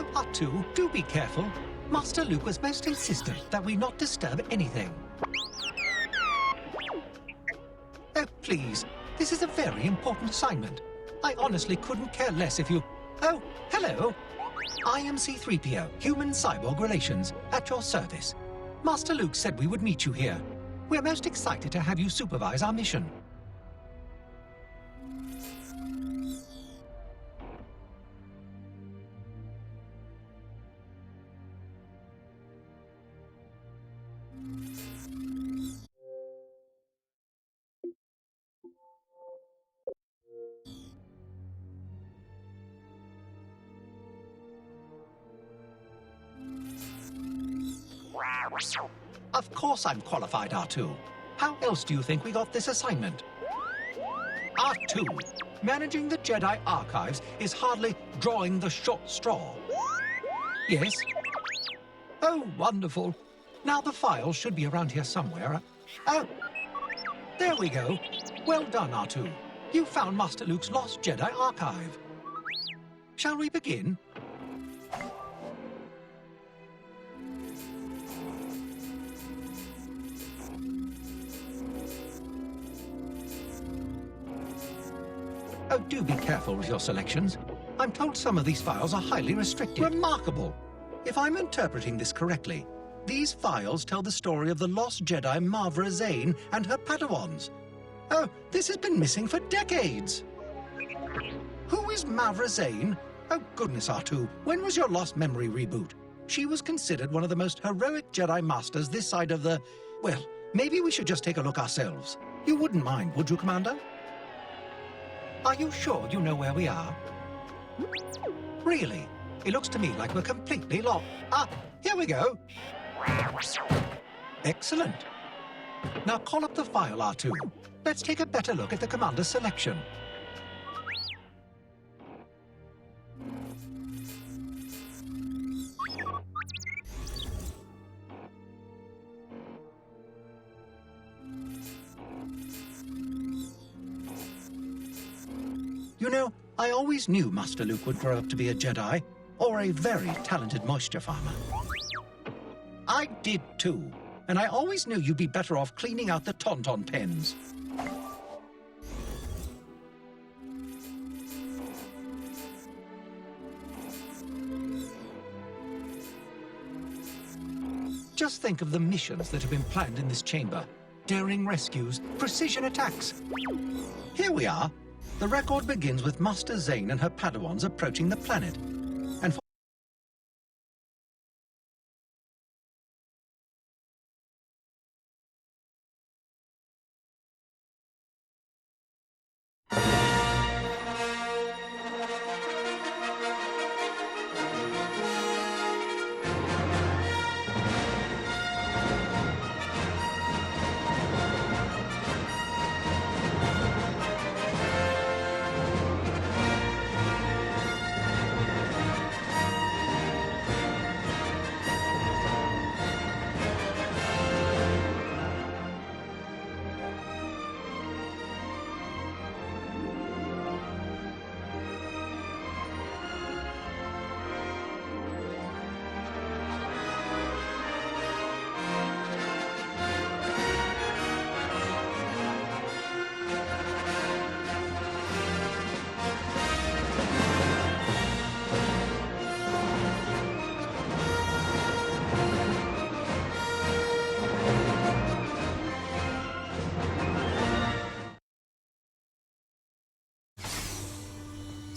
Oh, R2, do be careful. Master Luke was most insistent that we not disturb anything. Oh, please. This is a very important assignment. I honestly couldn't care less if you... Oh, hello. I am C-3PO, Human-Cyborg Relations, at your service. Master Luke said we would meet you here. We're most excited to have you supervise our mission. Of course I'm qualified, R2. How else do you think we got this assignment? R2, managing the Jedi archives is hardly drawing the short straw. Yes? Oh, wonderful. Now the files should be around here somewhere. Oh, there we go. Well done, R2. You found Master Luke's lost Jedi archive. Shall we begin? Oh, do be careful with your selections. I'm told some of these files are highly restricted. Remarkable! If I'm interpreting this correctly, these files tell the story of the lost Jedi Mavra Zane and her Padawans. Oh, this has been missing for decades! Who is Mavra Zane? Oh, goodness, R2, when was your Lost Memory reboot? She was considered one of the most heroic Jedi Masters this side of the... Well, maybe we should just take a look ourselves. You wouldn't mind, would you, Commander? Are you sure you know where we are? Really? It looks to me like we're completely lost. Ah, here we go. Excellent. Now call up the file, R2. Let's take a better look at the commander's selection. You know, I always knew Master Luke would grow up to be a Jedi, or a very talented moisture farmer. I did too, and I always knew you'd be better off cleaning out the Tauntaun pens. Just think of the missions that have been planned in this chamber. Daring rescues, precision attacks. Here we are. The record begins with Master Zane and her Padawans approaching the planet. And for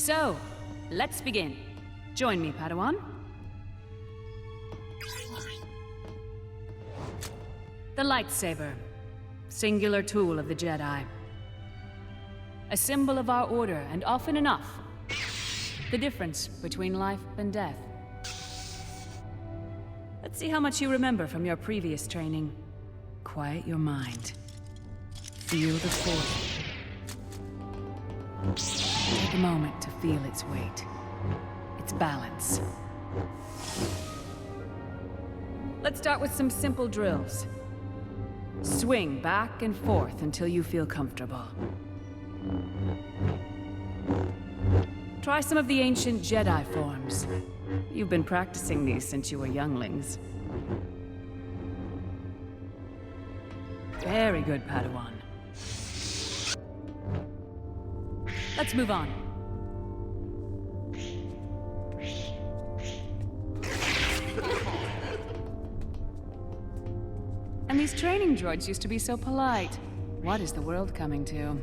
So, let's begin. Join me, Padawan. The lightsaber, singular tool of the Jedi. A symbol of our order, and often enough, the difference between life and death. Let's see how much you remember from your previous training. Quiet your mind. Feel the force. Take a moment to feel its weight, its balance. Let's start with some simple drills. Swing back and forth until you feel comfortable. Try some of the ancient Jedi forms. You've been practicing these since you were younglings. Very good, Padawan. Let's move on. And these training droids used to be so polite. What is the world coming to?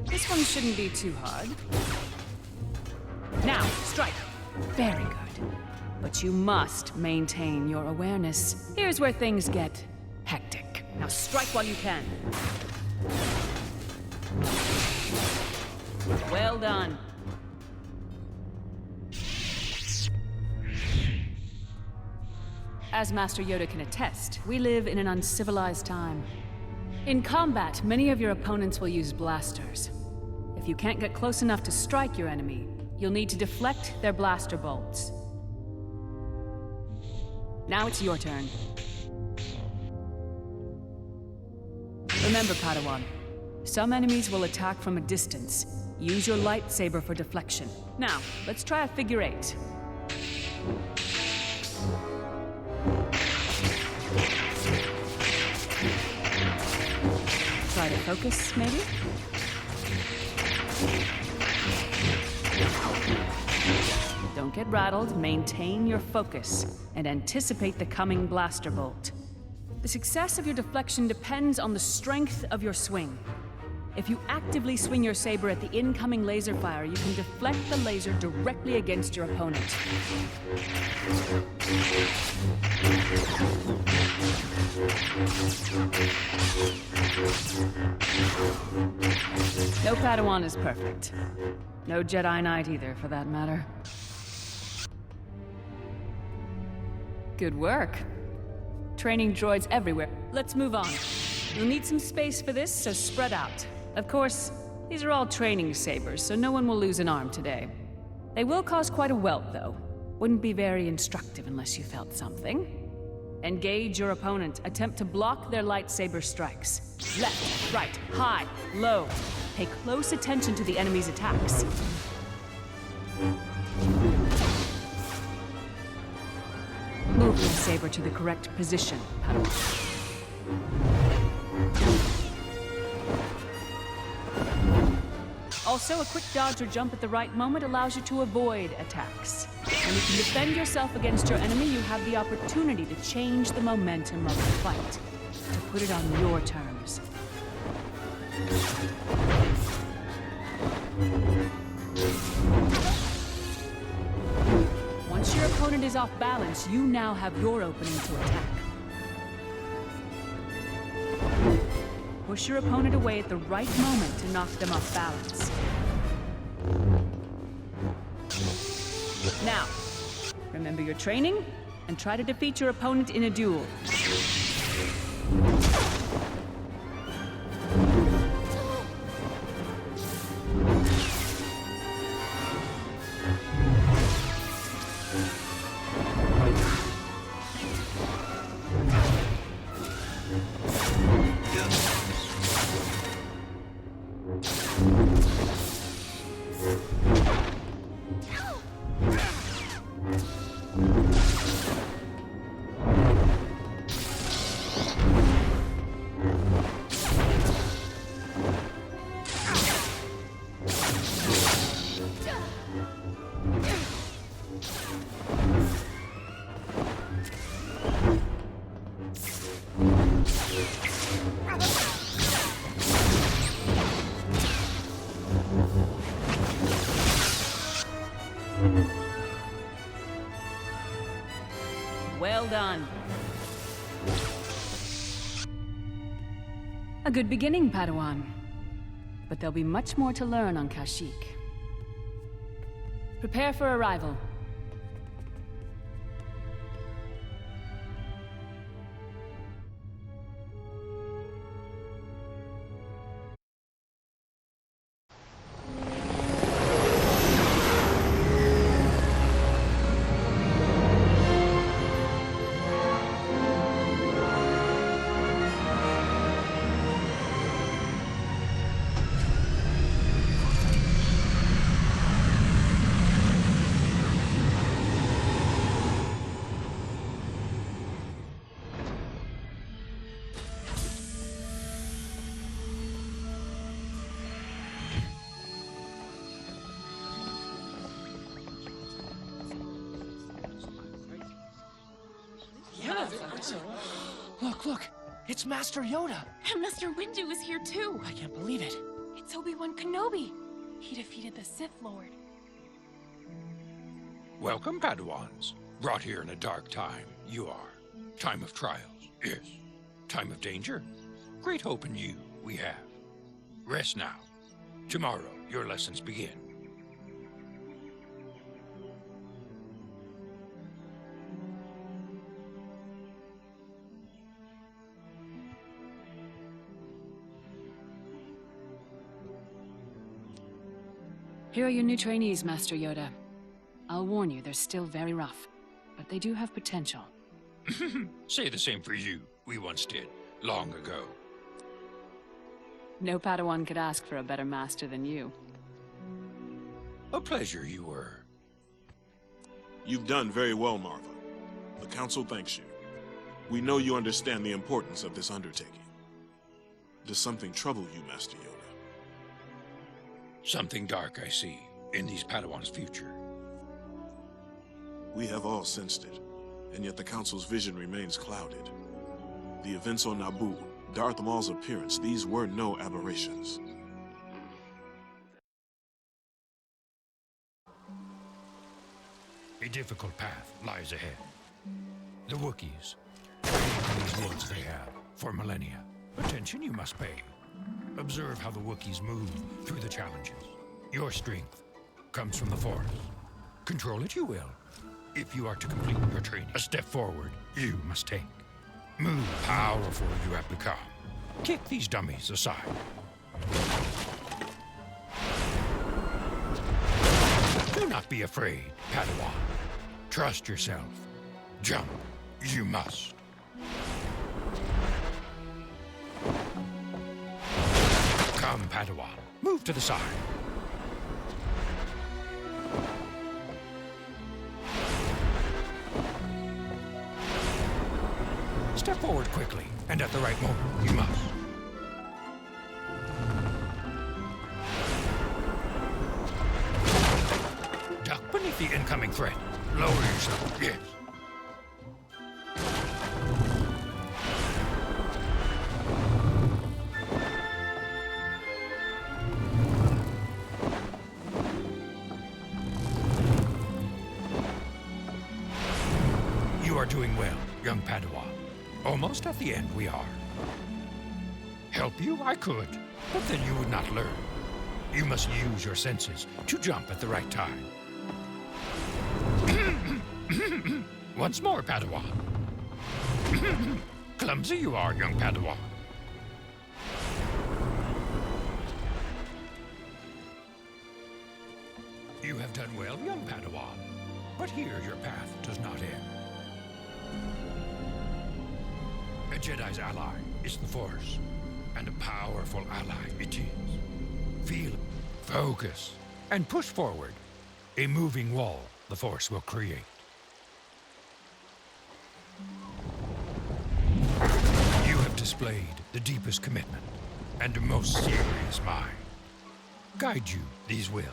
This one shouldn't be too hard. Now, strike. Very good. But you must maintain your awareness. Here's where things get hectic. Now strike while you can. Well done. As Master Yoda can attest, we live in an uncivilized time. In combat, many of your opponents will use blasters. If you can't get close enough to strike your enemy, you'll need to deflect their blaster bolts. Now it's your turn. Remember, Padawan, some enemies will attack from a distance. Use your lightsaber for deflection. Now, let's try a figure 8. Try to focus, maybe? Don't get rattled, maintain your focus, and anticipate the coming blaster bolt. The success of your deflection depends on the strength of your swing. If you actively swing your saber at the incoming laser fire, you can deflect the laser directly against your opponent. No Padawan is perfect. No Jedi Knight either, for that matter. Good work. Training droids everywhere. Let's move on. You'll need some space for this, so spread out. Of course, these are all training sabers, so no one will lose an arm today. They will cause quite a welt, though. Wouldn't be very instructive unless you felt something. Engage your opponent. Attempt to block their lightsaber strikes. Left, right, high, low. Pay close attention to the enemy's attacks. Move your saber to the correct position, Padawan. Also, a quick dodge or jump at the right moment allows you to avoid attacks. When you can defend yourself against your enemy, you have the opportunity to change the momentum of the fight, to put it on your terms. Once your opponent is off balance, you now have your opening to attack. Push your opponent away at the right moment to knock them off balance. Now, remember your training and try to defeat your opponent in a duel. Well done. A good beginning, Padawan. But there'll be much more to learn on Kashyyyk. Prepare for arrival. guys. Look. It's Master Yoda. And Mr. Windu is here too. I can't believe it. It's Obi-Wan Kenobi. He defeated the Sith Lord. Welcome, Padawans. Brought here in a dark time, you are. Time of trials, yes. Time of danger. Great hope in you, we have. Rest now. Tomorrow, your lessons begin. Here are your new trainees, Master Yoda. I'll warn you, they're still very rough, but they do have potential. Say the same for you. We once did, long ago. No Padawan could ask for a better master than you. A pleasure you were. You've done very well, Marva. The Council thanks you. We know you understand the importance of this undertaking. Does something trouble you, Master Yoda? Something dark I see in these Padawans' future. We have all sensed it, and yet the Council's vision remains clouded. The events on Naboo, Darth Maul's appearance, these were no aberrations. A difficult path lies ahead. The Wookiees, these woods they have for millennia. Attention you must pay. Observe how the Wookiees move through the challenges. Your strength comes from the Force. Control it you will, if you are to complete your training. A step forward you must take. Move powerful you have become. Kick these dummies aside. Do not be afraid, Padawan. Trust yourself. Jump, you must. Come, Padawan. Move to the side. Step forward quickly, and at the right moment, you must. Duck beneath the incoming threat. Lower yourself, yes. You are doing well, young Padawan. Almost at the end we are. Help you I could, but then you would not learn. You must use your senses to jump at the right time. Once more, Padawan. Clumsy you are, young Padawan. You have done well, young Padawan. But here your path does not end. A Jedi's ally is the Force, and a powerful ally it is. Feel, focus, and push forward. A moving wall the Force will create. You have displayed the deepest commitment and a most serious mind. Guide you, these will.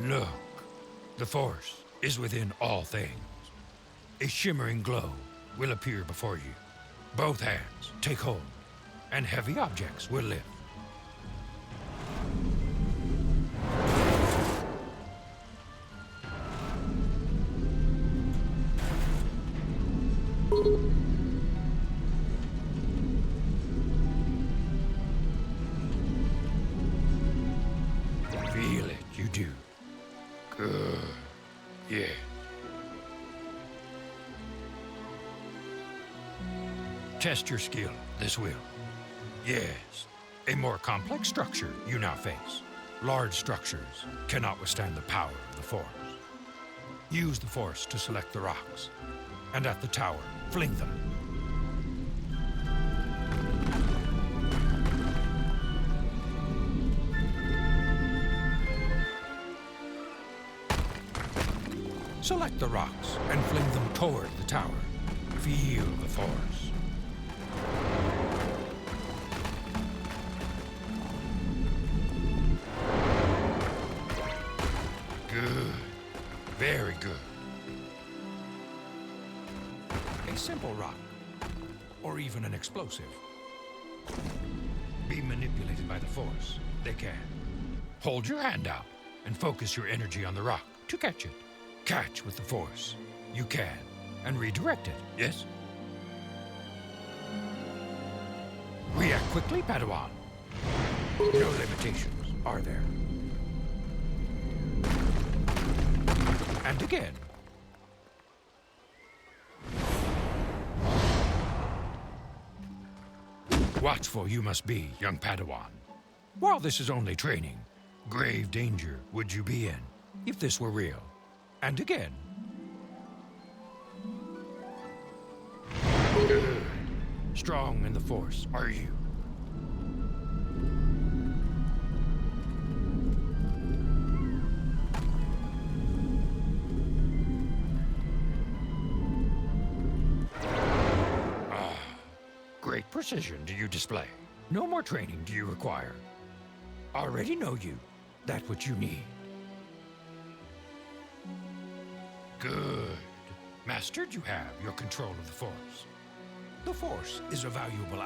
Look, the Force is within all things. A shimmering glow will appear before you. Both hands take hold, and heavy objects will lift. Feel it, you do. Good. Yeah. Test your skill, this will. Yes, a more complex structure you now face. Large structures cannot withstand the power of the Force. Use the Force to select the rocks, and at the tower, fling them. Select the rocks and fling them toward the tower. Feel the Force. Good. Very good. a simple rock, or even an explosive. Be manipulated by the Force. They can. Hold your hand out and focus your energy on the rock to catch it. Catch with the Force. You can. And redirect it, yes? React quickly, Padawan. No limitations, are there? And again. Watchful you must be, young Padawan. While this is only training, grave danger would you be in if this were real. And again. Good. Strong in the Force, are you? Great precision do you display. No more training do you require. Already know you. That what you need. Good. Mastered you have your control of the Force. The Force is a valuable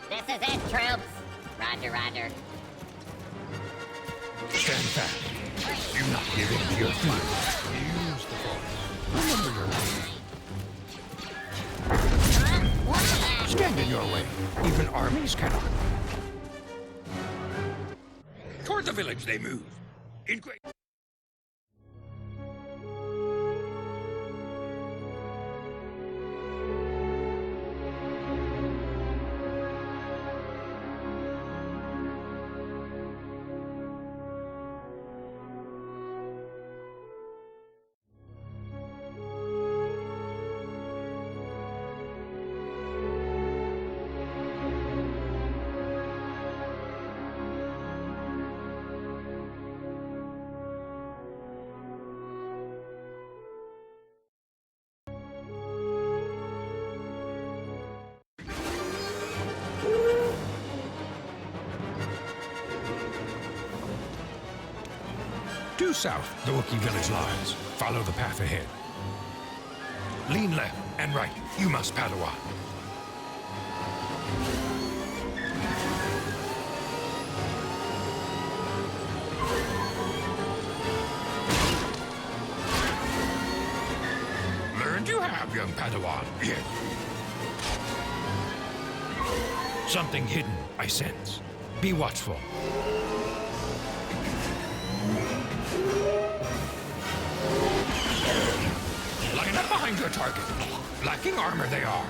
This is it, troops. Roger, roger. Stand fast. Do not give in to your fear. Use the Force. Remember your name. Stand in your way. Even armies cannot. Toward the village they move. In great... Due south, the Wookiee village lies. Follow the path ahead. Lean left and right. You must Padawan. Learned you have, young Padawan. Yes. Something hidden, I sense. Be watchful. Line up behind your target. Lacking armor they are.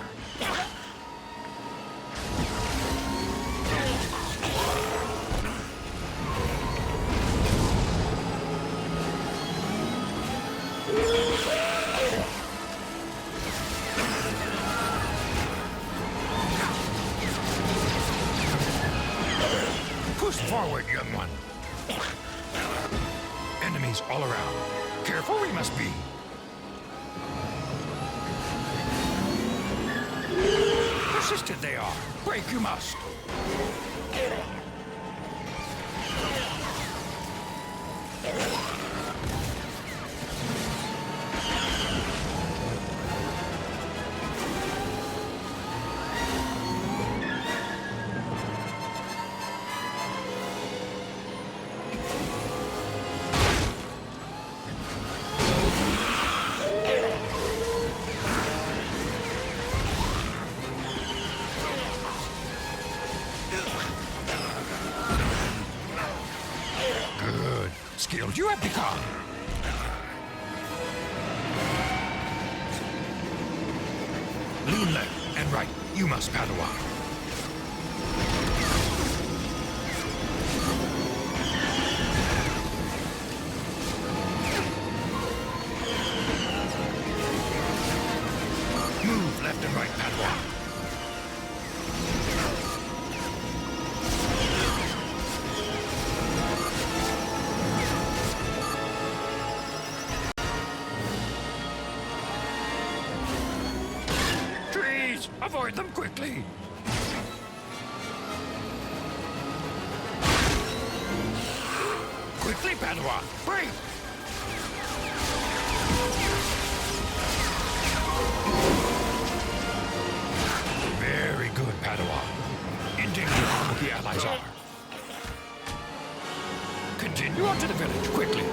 Push forward, young one. Enemies all around. Careful we must be. Persistent they are. Break you must. Skilled you have become. Lean left and right. You must Padawan. Move left and right, Padawan. Enemies! Avoid them quickly! Quickly, Padawan! Break! Very good, Padawan. In danger what the allies are. Continue on to the village, quickly.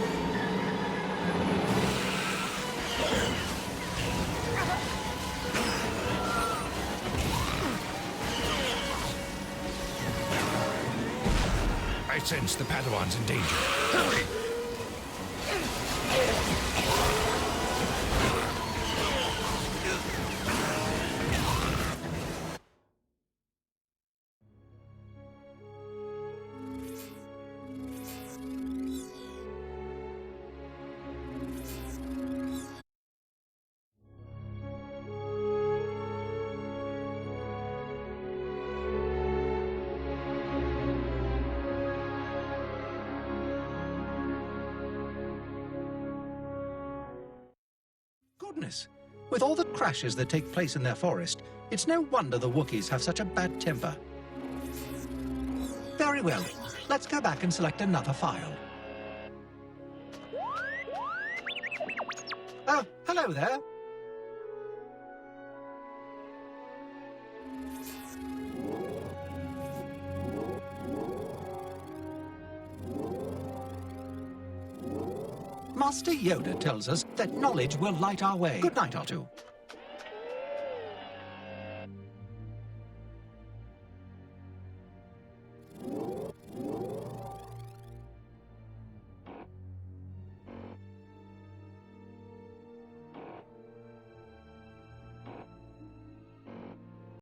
I sense the Padawan's in danger. Hurry! Goodness. With all the crashes that take place in their forest, it's no wonder the Wookiees have such a bad temper. Very well. Let's go back and select another file. Oh, hello there. Master Yoda tells us that knowledge will light our way. Good night, Otto.